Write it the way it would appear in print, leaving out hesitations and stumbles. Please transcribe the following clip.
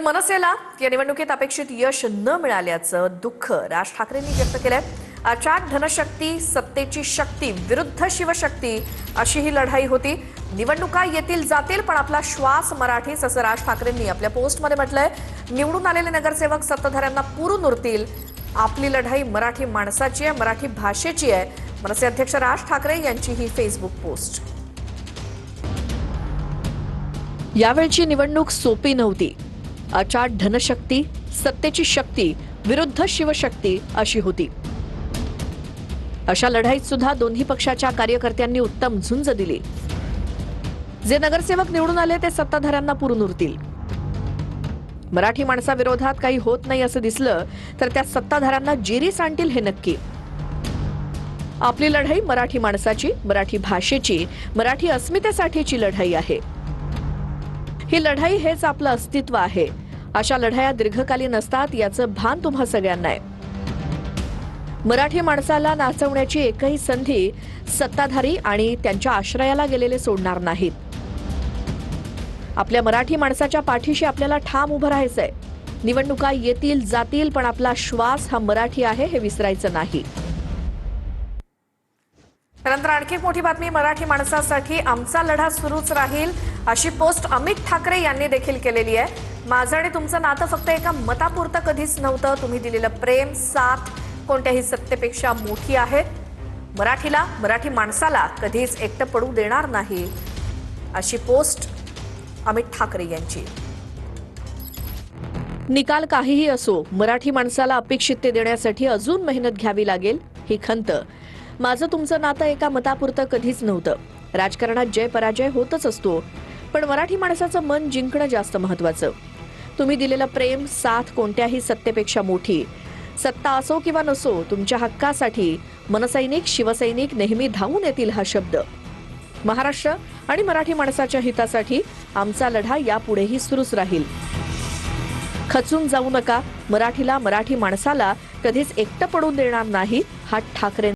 मनसेला या निवडणुकीत अपेक्षित यश न मिळाल्याचं दुःख राज ठाकरेंनी व्यक्त केलंय। अचाट धनशक्ती, सत्तेची शक्ती विरुद्ध शिवशक्ती अशी ही लढाई होती। निवडणुका येतील जातील पण आपला श्वास मराठीच, असं राज ठाकरेंनी आपल्या पोस्टमध्ये म्हटलंय। निवडून आलेले नगरसेवक सत्ताधाऱ्यांना पुरून उरतील। आपली लढाई मराठी माणसाची आहे, मराठी भाषेची आहे। मनसे अध्यक्ष राज ठाकरे यांची ही फेसबुक पोस्ट। यावेळची निवडणूक सोपी नव्हती। अचाट धनशक्ती, सत्तेची शक्ती विरुद्ध शिवशक्ती अशी होती। अशा लढाईत सुद्धा दोन्ही पक्षाच्या कार्यकर्त्यांनी उत्तम झुंज दिली। जे नगरसेवक निवडून आले ते सत्ताधाऱ्यांना पुरून उरतील। मराठी माणसाविरोधात काही होत नाही असं दिसलं तर त्या सत्ताधाऱ्यांना जेरी सांडतील हे नक्की। आपली लढाई मराठी माणसाची, मराठी भाषेची, मराठी अस्मितेसाठीची लढाई आहे। ही लढाई हेच आपलं अस्तित्व आहे। अशा लढाया दीर्घकालीन असतात याचं भान तुम्हा सगळ्यांना आहे। मराठी माणसाला नाचवण्याची एकही संधी सत्ताधारी आणि त्यांच्या आश्रयाला गेलेले सोडणार नाहीत। आपल्या मराठी माणसाच्या पाठीशी आपल्याला ठाम उभं राहायचंय। निवडणुका येतील जातील पण आपला श्वास हा मराठी आहे हे विसरायचं नाही। त्यानंतर आणखी एक मोठी बातमी, मराठी माणसासाठी आमचा लढा सुरूच राहील अशी पोस्ट अमित ठाकरे यांनी देखील केलेली आहे। माझं आणि तुमचं नातं फक्त एका मतापुरतं कधीच नव्हतं। तुम्ही दिलेलं प्रेम, साथ कोणत्याही सत्तेपेक्षा मोठी आहे। मराठीला, मराठी माणसाला कधीच एकटं पडू देणार नाही अशी पोस्ट अमित ठाकरे यांची। निकाल काहीही असो, मराठी माणसाला अपेक्षित ते देण्यासाठी अजून मेहनत घ्यावी लागेल ही खंत। माझं तुमचं नातं एका मतापुरतं कधीच नव्हतं। राजकारणात जय पराजय होतच असतो पण मराठी माणसाचं मन जिंकणं जास्त महत्त्वाचं। तुम्ही दिलेलं प्रेम, साथ कोणत्याही सत्तेपेक्षा मोठी। सत्ता असो किंवा नसो, तुमच्या हक्कासाठी मनसैनिक, शिवसैनिक नेहमी धावून येतील हा शब्द। महाराष्ट्र आणि मराठी माणसाच्या हितासाठी आमचा लढा यापुढेही सुरूच राहील। खचून जाऊ नका। मराठीला, मराठी माणसाला कधीच एकटं पडून देणार नाही हा ठाकरे